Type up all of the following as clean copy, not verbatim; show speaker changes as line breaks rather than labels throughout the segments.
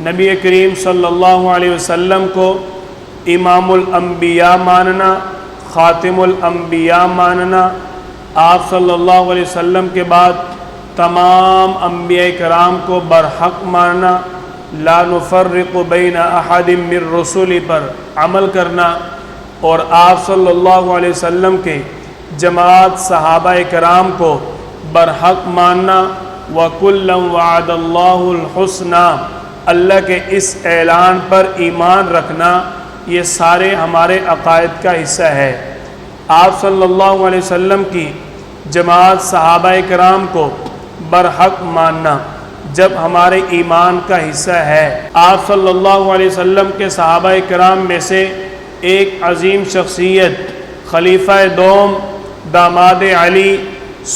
نبی کریم صلی اللہ علیہ وسلم کو امام الانبیاء ماننا، خاتم الانبیاء ماننا، آپ صلی اللہ علیہ وسلم کے بعد تمام انبیاء کرام کو برحق ماننا، لا نفرق بین احد من رسول پر عمل کرنا، اور آپ صلی اللہ علیہ وسلم کے جماعت صحابہ کرام کو برحق ماننا، وَكُلًّا وَعَدَ اللَّهُ الْحُسْنَى، اللہ کے اس اعلان پر ایمان رکھنا، یہ سارے ہمارے عقائد کا حصہ ہے۔ آپ صلی اللہ علیہ وسلم کی جماعت صحابہ کرام کو برحق ماننا جب ہمارے ایمان کا حصہ ہے۔ آپ صلی اللہ علیہ وسلم کے صحابہ کرام میں سے ایک عظیم شخصیت، خلیفہ دوم، داماد علی،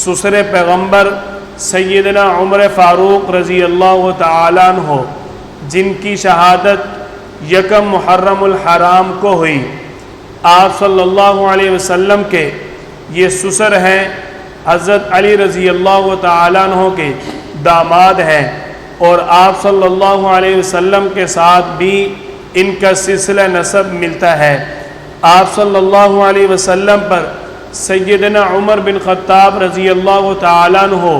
سسر پیغمبر سیدنا عمر فاروق رضی اللہ تعالیٰ عنہ، جن کی شہادت یکم محرم الحرام کو ہوئی۔ آپ صلی اللہ علیہ وسلم کے یہ سسر ہیں، حضرت علی رضی اللہ تعالیٰ عنہ کے داماد ہیں، اور آپ صلی اللہ علیہ وسلم کے ساتھ بھی ان کا سلسلہ نسب ملتا ہے۔ آپ صلی اللہ علیہ وسلم پر سیدنا عمر بن خطاب رضی اللہ تعالیٰ عنہ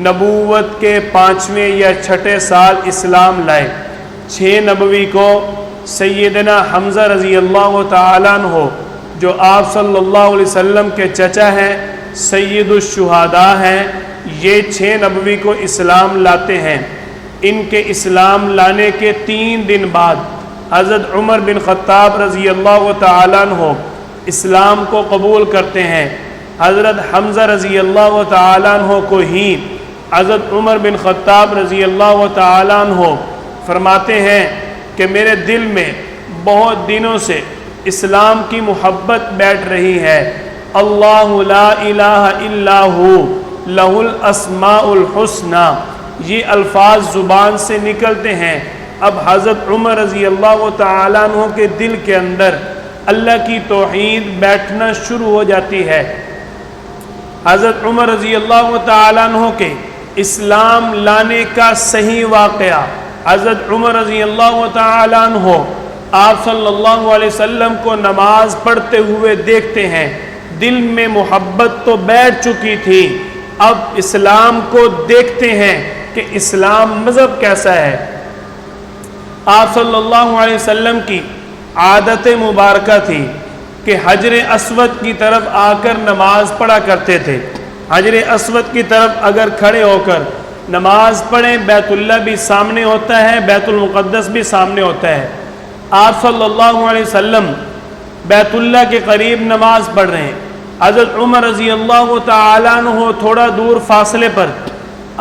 نبوت کے 5ویں یا 6 سال اسلام لائے۔ 6 نبوی کو سیدنا حمزہ رضی اللہ تعالیٰ عنہ، جو آپ صلی اللہ علیہ وسلم کے چچا ہیں، سید الشہداء ہیں، یہ 6 نبوی کو اسلام لاتے ہیں۔ ان کے اسلام لانے کے 3 دن بعد حضرت عمر بن خطاب رضی اللہ تعالیٰ عنہ اسلام کو قبول کرتے ہیں۔ حضرت حمزہ رضی اللہ تعالیٰ عنہ کو ہی حضرت عمر بن خطاب رضی اللہ تعالیٰ عنہ فرماتے ہیں کہ میرے دل میں بہت دنوں سے اسلام کی محبت بیٹھ رہی ہے۔ اللہ لا الہ الا ہو لہ الاسماء الحسنی، یہ الفاظ زبان سے نکلتے ہیں۔ اب حضرت عمر رضی اللہ تعالیٰ عنہ کے دل کے اندر اللہ کی توحید بیٹھنا شروع ہو جاتی ہے۔ حضرت عمر رضی اللہ تعالیٰ عنہ کے اسلام لانے کا صحیح واقعہ، حضرت عمر رضی اللہ تعالیٰ عنہ آپ صلی اللہ علیہ وسلم کو نماز پڑھتے ہوئے دیکھتے ہیں۔ دل میں محبت تو بیٹھ چکی تھی، اب اسلام کو دیکھتے ہیں کہ اسلام مذہب کیسا ہے۔ آپ صلی اللہ علیہ وسلم کی عادت مبارکہ تھی کہ حجر اسود کی طرف آ کر نماز پڑھا کرتے تھے۔ حجر اسود کی طرف اگر کھڑے ہو کر نماز پڑھیں، بیت اللہ بھی سامنے ہوتا ہے، بیت المقدس بھی سامنے ہوتا ہے۔ آپ صلی اللہ علیہ وسلم بیت اللہ کے قریب نماز پڑھ رہے ہیں، حضرت عمر رضی اللہ تعالیٰ عنہ تھوڑا دور فاصلے پر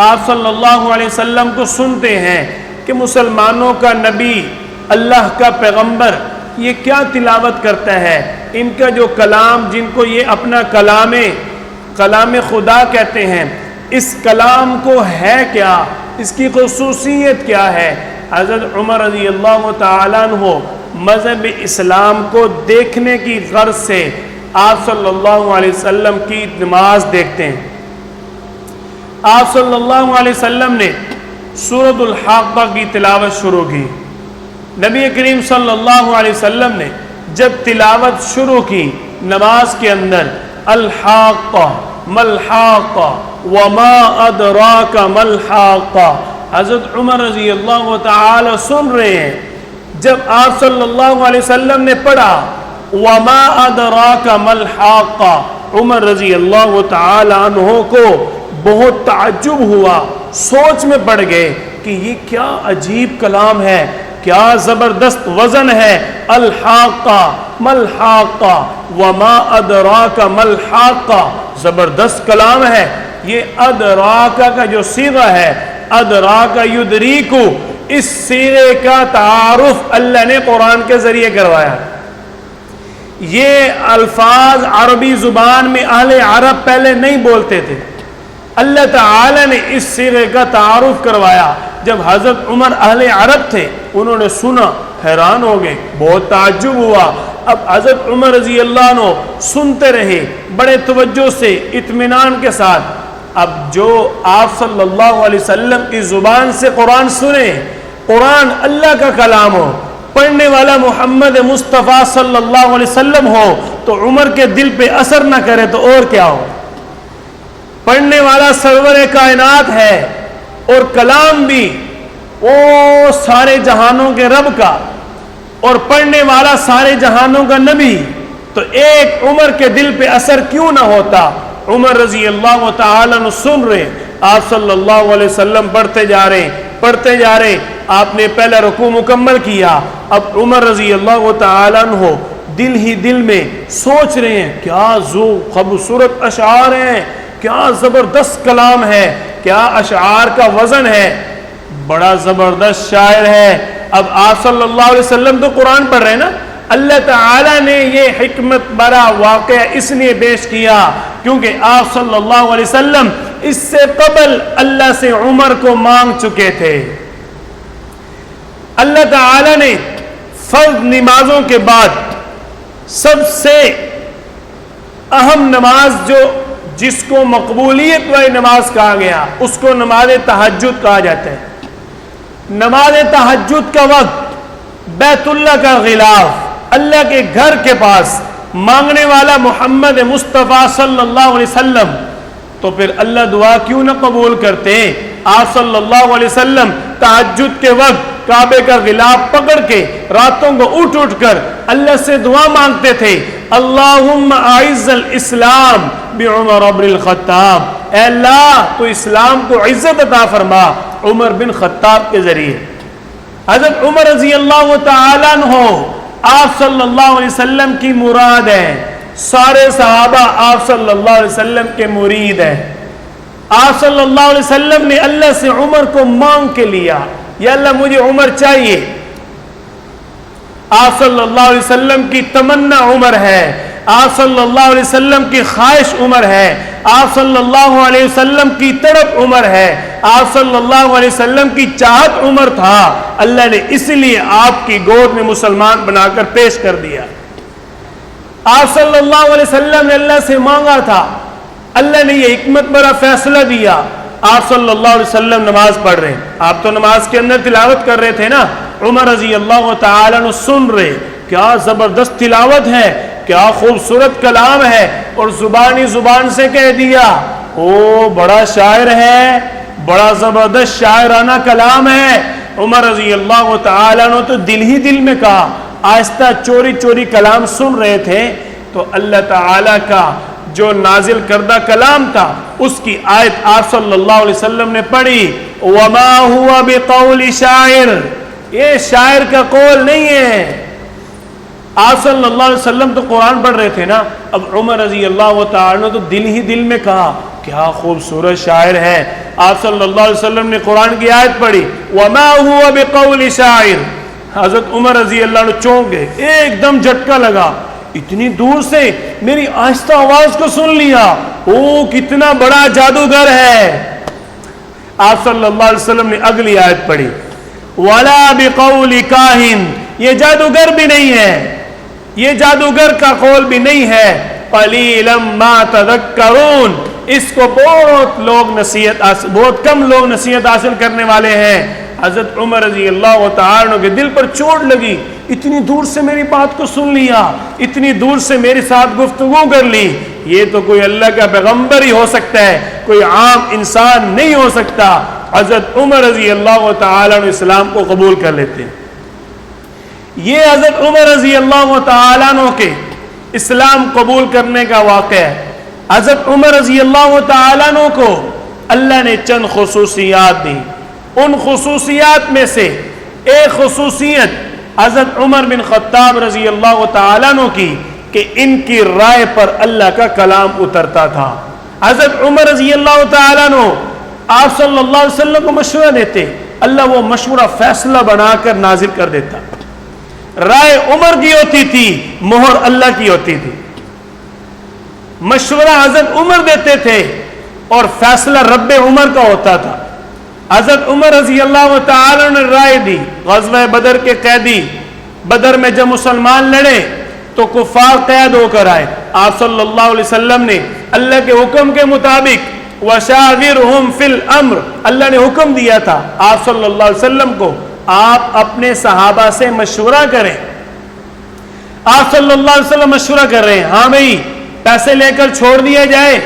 آپ صلی اللہ علیہ وسلم کو سنتے ہیں کہ مسلمانوں کا نبی، اللہ کا پیغمبر، یہ کیا تلاوت کرتا ہے۔ ان کا جو کلام، جن کو یہ اپنا کلام خدا کہتے ہیں، اس کلام کو ہے کیا، اس کی خصوصیت کیا ہے۔ حضرت عمر رضی اللہ تعالیٰ عنہ مذہب اسلام کو دیکھنے کی غرض سے آپ صلی اللہ علیہ وسلم کی نماز دیکھتے ہیں۔ آپ صلی اللہ علیہ وسلم نے سورۃ الحاقہ کی تلاوت شروع کی۔ نبی کریم صلی اللہ علیہ وسلم نے جب تلاوت شروع کی نماز کے اندر، الحاقہ ملحاقہ وما ادراک ملحاقہ، حضرت عمر رضی اللہ تعالی سن رہے ہیں۔ جب آپ صلی اللہ علیہ وسلم نے پڑھا وما ادراک ملحاقہ، عمر رضی اللہ تعالی عنہ کو بہت تعجب ہوا، سوچ میں پڑ گئے کہ یہ کیا عجیب کلام ہے، کیا زبردست وزن ہے۔ الحاقہ ملحاقہ وما ادراک ملحاقہ، زبردست کلام ہے۔ یہ ادراکہ کا جو صیغہ ہے، ادراکہ یدریکو، اس صیغے کا تعارف اللہ نے قرآن کے ذریعے کروایا۔ یہ الفاظ عربی زبان میں اہل عرب پہلے نہیں بولتے تھے، اللہ تعالی نے اس صیغے کا تعارف کروایا۔ جب حضرت عمر اہل عرب تھے، انہوں نے سنا، حیران ہو گئے، بہت تعجب ہوا۔ اب حضرت عمر رضی اللہ عنہ سنتے رہے بڑے توجہ سے، اطمینان کے ساتھ۔ اب جو آپ صلی اللہ علیہ وسلم کی زبان سے قرآن سنے، قرآن اللہ کا کلام ہو، پڑھنے والا محمد مصطفیٰ صلی اللہ علیہ وسلم ہو تو عمر کے دل پہ اثر نہ کرے تو اور کیا ہو؟ پڑھنے والا سرور کائنات ہے اور کلام بھی وہ سارے جہانوں کے رب کا، اور پڑھنے والا سارے جہانوں کا نبی، تو ایک عمر کے دل پہ اثر کیوں نہ ہوتا؟ عمر رضی اللہ تعالیٰ عنہ سن رہے، آپ صلی اللہ علیہ وسلم پڑھتے جا رہے، آپ نے پہلا رکوع مکمل کیا، اب عمر رضی اللہ تعالیٰ عنہ دل ہی دل میں سوچ رہے ہیں کیا خوبصورت اشعار ہیں، کیا زبردست کلام ہے، کیا اشعار کا وزن ہے، بڑا زبردست شاعر ہے۔ اب آپ صلی اللہ علیہ وسلم تو قرآن پڑھ رہے ہیں نا، اللہ تعالیٰ نے یہ حکمت بڑا واقعہ اس لیے پیش کیا کیونکہ آپ صلی اللہ علیہ وسلم اس سے قبل اللہ سے عمر کو مانگ چکے تھے۔ اللہ تعالیٰ نے فرض نمازوں کے بعد سب سے اہم نماز جس کو مقبولیت والی نماز کہا گیا اس کو نماز تہجد کہا جاتا ہے۔ نماز تہجد کا وقت بیت اللہ کا غلاف، اللہ کے گھر کے پاس مانگنے والا محمد مصطفیٰ صلی اللہ علیہ وسلم، تو پھر اللہ دعا کیوں نہ قبول کرتے ہیں؟ آپ صلی اللہ علیہ وسلم تہجد کے وقت کعبے کا غلاف پکڑ کے راتوں کو اٹھ کر اللہ سے دعا مانگتے تھے، اللہم اعز الاسلام بعمر بن الخطاب، اے اللہ تو اسلام کو عزت عطا فرما عمر بن خطاب کے ذریعے۔ حضرت عمر رضی اللہ تعالیٰ عنہ آپ صلی اللہ علیہ وسلم کی مراد ہے، سارے صحابہ آپ صلی اللہ علیہ وسلم کے مرید ہیں۔ آپ صلی اللہ علیہ وسلم نے اللہ سے عمر کو مانگ کے لیا، یا اللہ مجھے عمر چاہیے۔ آپ صلی اللہ علیہ وسلم کی تمنا عمر ہے، آپ صلی اللہ علیہ وسلم کی خواہش عمر ہے، آپ صلی اللہ علیہ وسلم کی تڑپ عمر ہے، آپ صلی اللہ علیہ وسلم کی چاہت عمر تھا۔ اللہ نے اس لیے آپ کی گود میں مسلمان بنا کر پیش کر دیا۔ آپ صلی اللہ علیہ وسلم نے اللہ سے مانگا تھا، اللہ نے یہ حکمت بڑا فیصلہ دیا۔ آپ صلی اللہ علیہ وسلم نماز پڑھ رہے ہیں، آپ تو نماز کے اندر تلاوت کر رہے تھے نا، عمر رضی اللہ تعالیٰ عنہ سن رہے، کیا زبردست تلاوت ہے، کیا خوبصورت کلام ہے، اور زبان سے کہہ دیا او بڑا شاعر ہے، بڑا زبردست شاعرانہ کلام ہے۔ عمر رضی اللہ تعالیٰ عنہ تو دل ہی دل میں کہا، آہستہ چوری کلام سن رہے تھے تو اللہ تعالیٰ کا جو نازل کردہ کلام تھا اس کی آیت آپ صلی اللہ علیہ وسلم نے پڑھی، وَمَا هُوَ بِقَوْلِ شَاعِرٍ، یہ شاعر کا قول نہیں ہے۔ آپ صلی اللہ علیہ وسلم تو قرآن پڑھ رہے تھے نا، اب عمر رضی اللہ تعالیٰ نے تو دل ہی دل میں کہا کیا خوبصورت شاعر ہے۔ آپ صلی اللہ علیہ وسلم نے قرآن کی آیت پڑھی، وَمَا هُوَ بِقَوْلِ شَاعِرٍ، حضرت عمر رضی اللہ عنہ چونک گئے، ایک دم جھٹکا لگا، اتنی دور سے میری آہستہ آواز کو سن لیا، او کتنا بڑا جادوگر ہے۔ آپ صلی اللہ علیہ وسلم نے اگلی آیت پڑھی، وَلَا بِقَوْلِ كَاهِنٍ، یہ جادوگر بھی نہیں ہے، یہ جادوگر کا قول بھی نہیں ہے، قَلِيلًا مَا تَذَكَّرُونَ، اس کو بہت کم لوگ نصیحت حاصل کرنے والے ہیں۔ حضرت عمر رضی اللہ تعالیٰ کے دل پر چوٹ لگی، اتنی دور سے میری بات کو سن لیا، اتنی دور سے میرے ساتھ گفتگو کر لی، یہ تو کوئی اللہ کا پیغمبر ہی ہو سکتا ہے، کوئی عام انسان نہیں ہو سکتا۔ حضرت عمر رضی اللہ تعالیٰ عنہ اسلام کو قبول کر لیتے ہیں۔ یہ حضرت عمر رضی اللہ تعالیٰ عنہ کے اسلام قبول کرنے کا واقعہ ہے۔ حضرت عمر رضی اللہ تعالیٰ عنہ کو اللہ نے چند خصوصیات دی، ان خصوصیات میں سے ایک خصوصیت حضرت عمر بن خطاب رضی اللہ تعالیٰ عنہ کی کہ ان کی رائے پر اللہ کا کلام اترتا تھا۔ حضرت عمر رضی اللہ تعالیٰ عنہ آپ صلی اللہ علیہ وسلم کو مشورہ دیتے، اللہ وہ مشورہ فیصلہ بنا کر نازل کر دیتا۔ رائے عمر کی ہوتی تھی، مہر اللہ کی ہوتی تھی۔ مشورہ حضرت عمر دیتے تھے اور فیصلہ رب عمر کا ہوتا تھا۔ حضرت عمر رضی اللہ تعالی نے رائے دی، غزوہ بدر کے قیدی، بدر میں جب مسلمان لڑے تو کفار قید ہو کر آئے، آپ صلی اللہ علیہ وسلم نے اللہ کے حکم کے مطابق وَشَاوِرْهُمْ فِي الْأَمْرِ، اللہ نے حکم دیا تھا آپ صلی اللہ علیہ وسلم کو آپ اپنے صحابہ سے مشورہ کریں. آپ صلی اللہ علیہ وسلم مشورہ کر رہے ہیں, ہاں بھائی پیسے لے کر چھوڑ دیا جائے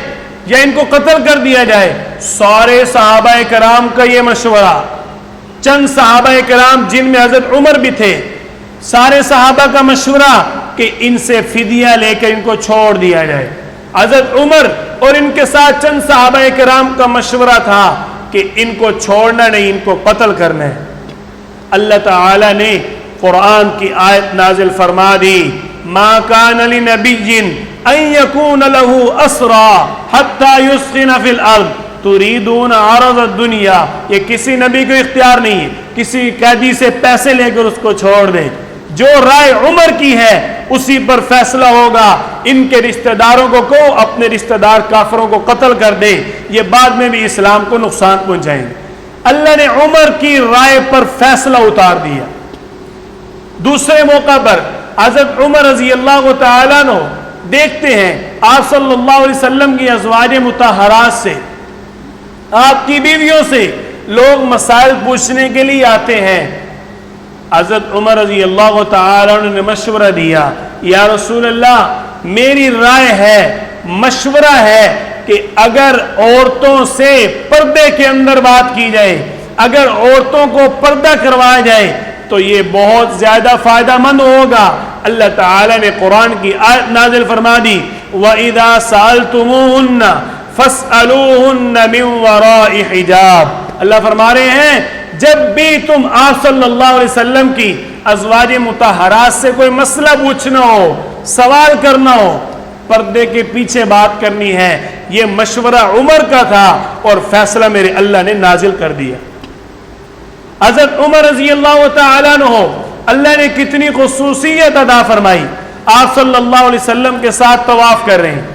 یا ان کو قتل کر دیا جائے. سارے صحابہ کرام کا یہ مشورہ, چند صحابہ کرام جن میں حضرت عمر بھی تھے, سارے صحابہ کا مشورہ کہ ان سے فدیہ لے کر ان کو چھوڑ دیا جائے. حضرت عمر اور ان کے ساتھ چند صحابہ کرام کا مشورہ تھا کہ ان کو چھوڑنا نہیں, ان کو قتل کرنا ہے. اللہ تعالی نے قرآن کی آیت نازل فرما دی, ما کان لنبی ان یکون له اسرا حتی یسخن فی الارض تریدون عرض الدنیا. یہ کسی نبی کو اختیار نہیں ہے کسی قیدی سے پیسے لے کر اس کو چھوڑ دے. جو رائے عمر کی ہے اسی پر فیصلہ ہوگا. ان کے رشتہ داروں کو اپنے رشتہ دار کافروں کو قتل کر دے, یہ بعد میں بھی اسلام کو نقصان پہنچائیں گے. اللہ نے عمر کی رائے پر فیصلہ اتار دیا. دوسرے موقع پر حضرت عمر رضی اللہ تعالیٰ عنہ دیکھتے ہیں آپ صلی اللہ علیہ وسلم کی ازواج مطہرات سے, آپ کی بیویوں سے لوگ مسائل پوچھنے کے لیے آتے ہیں. حضرت عمر رضی اللہ تعالیٰ عنہ نے مشورہ دیا, یا رسول اللہ میری رائے ہے, مشورہ ہے کہ اگر عورتوں سے پردے کے اندر بات کی جائے, اگر عورتوں کو پردہ کروایا جائے تو یہ بہت زیادہ فائدہ مند ہوگا. اللہ تعالی نے قرآن کی آیت نازل فرما دی, وَإِذَا سَأَلْتُمُوهُنَّ فَاسْأَلُوهُنَّ مِنْ وَرَاءِ حِجَابٍ. اللہ فرما رہے ہیں جب بھی تم آپ صلی اللہ علیہ وسلم کی ازواج مطہرات سے کوئی مسئلہ پوچھنا ہو, سوال کرنا ہو, پردے کے پیچھے بات کرنی ہے. یہ مشورہ عمر کا تھا اور فیصلہ میرے اللہ نے نازل کر دیا. حضرت عمر رضی اللہ تعالیٰ عنہ اللہ نے کتنی خصوصیت عطا فرمائی. آپ صلی اللہ علیہ وسلم کے ساتھ طواف کر رہے ہیں,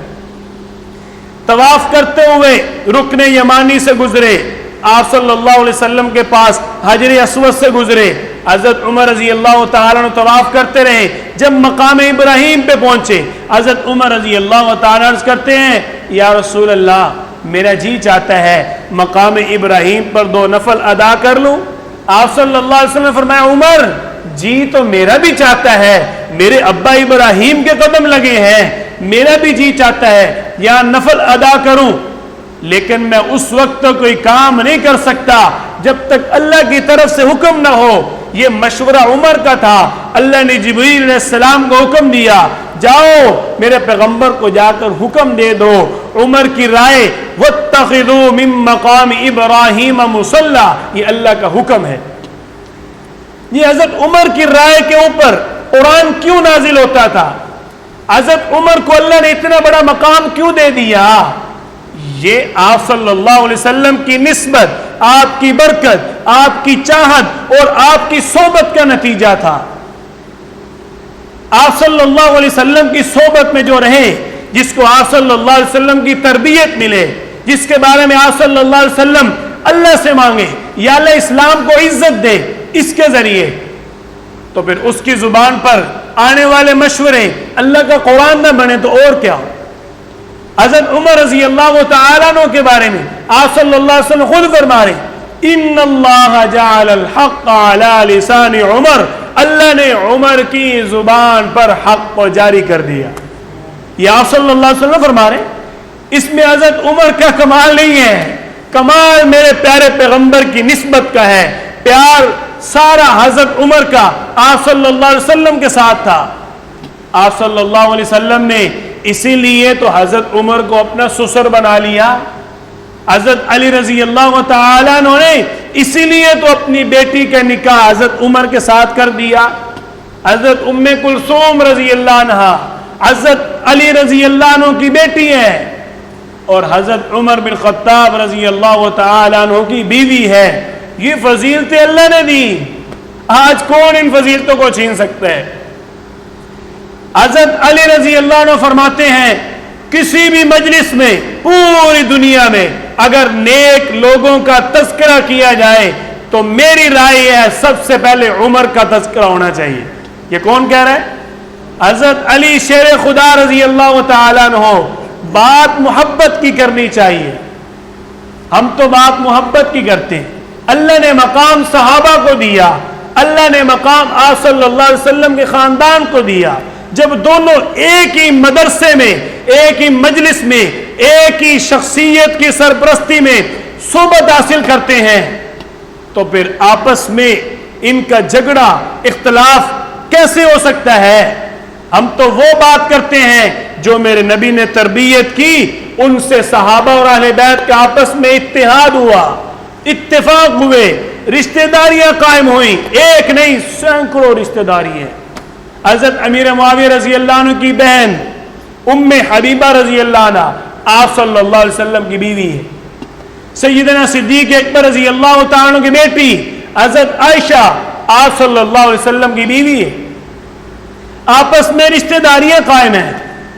طواف کرتے ہوئے رکن یمانی سے گزرے, آپ صلی اللہ علیہ وسلم کے پاس حجر اسود سے گزرے. حضرت عمر رضی اللہ تعالیٰ عنہ طواف کرتے رہے. جب مقام ابراہیم پہ پہنچے حضرت عمر رضی اللہ تعالیٰ عنہ کرتے ہیں, یا رسول اللہ میرا جی چاہتا ہے مقام ابراہیم پر 2 نفل ادا کر لوں. آپ صلی اللہ علیہ وسلم نے فرمایا, عمر جی تو میرا بھی چاہتا ہے, میرے ابا ابراہیم کے قدم لگے ہیں, میرا بھی جی چاہتا ہے یا نفل ادا کروں, لیکن میں اس وقت کوئی کام نہیں کر سکتا جب تک اللہ کی طرف سے حکم نہ ہو. یہ مشورہ عمر کا تھا. اللہ نے جبریل علیہ السلام کو حکم دیا, جاؤ میرے پیغمبر کو جا کر حکم دے دو. عمر کی رائے وَاتَّخِذُوا مِن مَقَامِ إِبْرَاهِيمَ مُصَلَّى, یہ اللہ کا حکم ہے. یہ حضرت عمر کی رائے کے اوپر قرآن کیوں نازل ہوتا تھا؟ حضرت عمر کو اللہ نے اتنا بڑا مقام کیوں دے دیا؟ یہ آپ صلی اللہ علیہ وسلم کی نسبت, آپ کی برکت, آپ کی چاہت اور آپ کی صحبت کا نتیجہ تھا. آپ صلی اللہ علیہ وسلم کی صحبت میں جو رہے, جس کو آپ صلی اللہ علیہ وسلم کی تربیت ملے, جس کے بارے میں آپ صلی اللہ علیہ وسلم اللہ سے مانگے یا اللہ اسلام کو عزت دے اس کے ذریعے, تو پھر اس کی زبان پر آنے والے مشورے اللہ کا قرآن نہ بنے تو اور کیا. حضرت عمر رضی اللہ تعالیٰ عنہ کے بارے میں آپ صلی اللہ علیہ وسلم خود فرما رہے, ان اللہ جعل الحق علی لسان عمر, اللہ نے عمر کی زبان پر حق کو جاری کر دیا. یہ آپ صلی اللہ علیہ وسلم فرما رہے. اس میں حضرت عمر کا کمال نہیں ہے, کمال میرے پیارے پیغمبر کی نسبت کا ہے. پیار سارا حضرت عمر کا آپ صلی اللہ علیہ وسلم کے ساتھ تھا. آپ صلی اللہ علیہ وسلم نے اسی لیے تو حضرت عمر کو اپنا سسر بنا لیا. حضرت علی رضی اللہ تعالیٰ عنہ نے اسی لیے تو اپنی بیٹی کا نکاح حضرت عمر کے ساتھ کر دیا. حضرت ام کلثوم رضی اللہ عنہ حضرت علی رضی اللہ عنہ کی بیٹی ہے اور حضرت عمر بن خطاب رضی اللہ تعالیٰ عنہ کی بیوی ہے. یہ فضیلتیں اللہ نے دی, آج کون ان فضیلتوں کو چھین سکتا ہے؟ حضرت علی رضی اللہ عنہ فرماتے ہیں, کسی بھی مجلس میں پوری دنیا میں اگر نیک لوگوں کا تذکرہ کیا جائے تو میری رائے ہے سب سے پہلے عمر کا تذکرہ ہونا چاہیے. یہ کون کہہ رہا ہے؟ حضرت علی شیر خدا رضی اللہ تعالیٰ عنہ. بات محبت کی کرنی چاہیے, ہم تو بات محبت کی کرتے ہیں. اللہ نے مقام صحابہ کو دیا, اللہ نے مقام آپ صلی اللہ علیہ وسلم کے خاندان کو دیا. جب دونوں ایک ہی مدرسے میں، ایک ہی مجلس میں، ایک ہی شخصیت کی سرپرستی میں صحبت حاصل کرتے ہیں تو پھر آپس میں ان کا جھگڑا، اختلاف کیسے ہو سکتا ہے؟ ہم تو وہ بات کرتے ہیں جو میرے نبی نے تربیت کی، ان سے صحابہ اور اہل بیت کا آپس میں اتحاد ہوا، اتفاق ہوئے، رشتہ داریاں قائم ہوئیں. ایک نہیں، سینکڑوں رشتہ داری ہیں. حضرت امیر معاویہ رضی اللہ عنہ کی بہن ام حبیبہ رضی اللہ عنہ آپ صلی اللہ علیہ وسلم کی بیوی ہے. سیدنا صدیق اکبر رضی اللہ تعالیٰ عنہ کی بیٹی حضرت عائشہ آپ صلی اللہ علیہ وسلم کی بیوی ہے. آپس میں رشتہ داریاں قائم ہیں.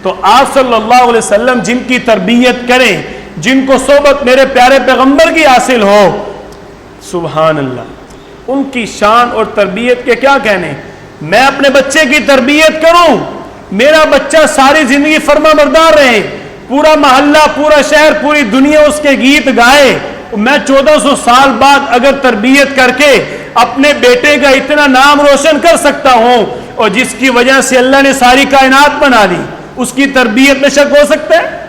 تو آپ صلی اللہ علیہ وسلم جن کی تربیت کریں، جن کو صحبت میرے پیارے پیغمبر کی حاصل ہو، سبحان اللہ، ان کی شان اور تربیت کے کیا کہنے. میں اپنے بچے کی تربیت کروں، میرا بچہ ساری زندگی فرما بردار رہے، پورا محلہ، پورا شہر، پوری دنیا اس کے گیت گائے، میں 1400 سال بعد اگر تربیت کر کے اپنے بیٹے کا اتنا نام روشن کر سکتا ہوں، اور جس کی وجہ سے اللہ نے ساری کائنات بنا دی، اس کی تربیت میں شک ہو سکتا ہے؟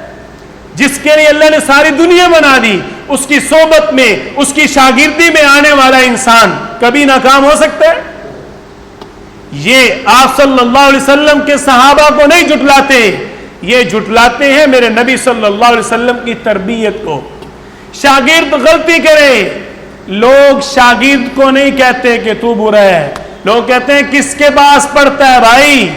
جس کے لیے اللہ نے ساری دنیا بنا دی، اس کی صحبت میں، اس کی شاگردی میں آنے والا انسان کبھی ناکام ہو سکتا ہے؟ یہ آپ صلی اللہ علیہ وسلم کے صحابہ کو نہیں جھٹلاتے، یہ جھٹلاتے ہیں میرے نبی صلی اللہ علیہ وسلم کی تربیت کو. شاگرد غلطی کرے، لوگ شاگرد کو نہیں کہتے کہ تو برا ہے، لوگ کہتے ہیں کس کے پاس پڑھتا ہے بھائی.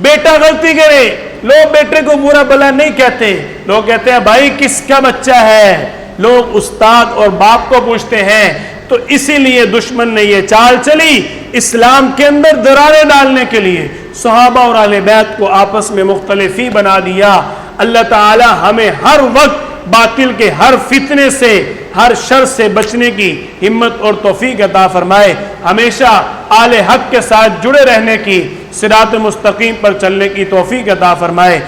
بیٹا غلطی کرے، لوگ بیٹے کو برا بلا نہیں کہتے، لوگ کہتے ہیں بھائی کس کا بچہ ہے. لوگ استاد اور باپ کو پوچھتے ہیں. تو اسی لیے دشمن نے یہ چال چلی اسلام کے اندر دراریں ڈالنے کے لیے، صحابہ اور اہل بیت کو آپس میں مختلفی بنا دیا. اللہ تعالی ہمیں ہر وقت باطل کے ہر فتنے سے، ہر شر سے بچنے کی ہمت اور توفیق عطا فرمائے. ہمیشہ آل حق کے ساتھ جڑے رہنے کی، صراط مستقیم پر چلنے کی توفیق عطا فرمائے.